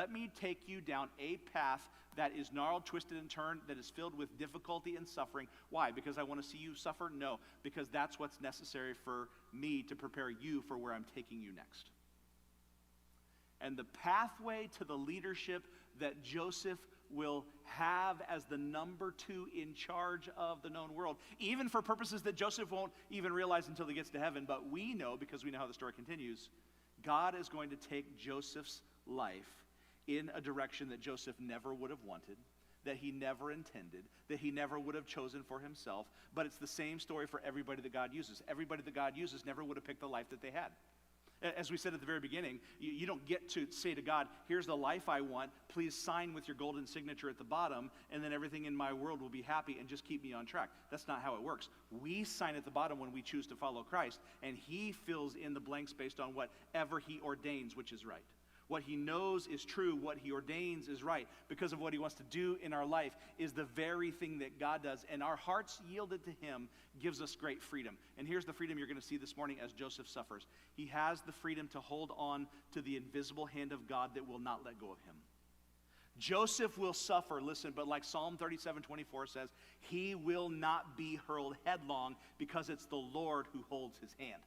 Let me take you down a path that is gnarled, twisted, and turned, that is filled with difficulty and suffering. Why? Because I want to see you suffer? No, because that's what's necessary for me to prepare you for where I'm taking you next. And the pathway to the leadership that Joseph will have as the number 2 in charge of the known world, even for purposes that Joseph won't even realize until he gets to heaven, but we know, because we know how the story continues, God is going to take Joseph's life in a direction that Joseph never would have wanted, that he never intended, that he never would have chosen for himself. But it's the same story for everybody that God uses. Everybody that God uses never would have picked the life that they had. As we said at the very beginning, you don't get to say to God, here's the life I want, please sign with your golden signature at the bottom, and then everything in my world will be happy and just keep me on track. That's not how it works. We sign at the bottom when we choose to follow Christ, and he fills in the blanks based on whatever he ordains, which is right. What he knows is true, what he ordains is right, because of what he wants to do in our life is the very thing that God does. And our hearts yielded to him gives us great freedom. And here's the freedom you're going to see this morning as Joseph suffers. He has the freedom to hold on to the invisible hand of God that will not let go of him. Joseph will suffer, listen, but like Psalm 37:24 says, he will not be hurled headlong because it's the Lord who holds his hand.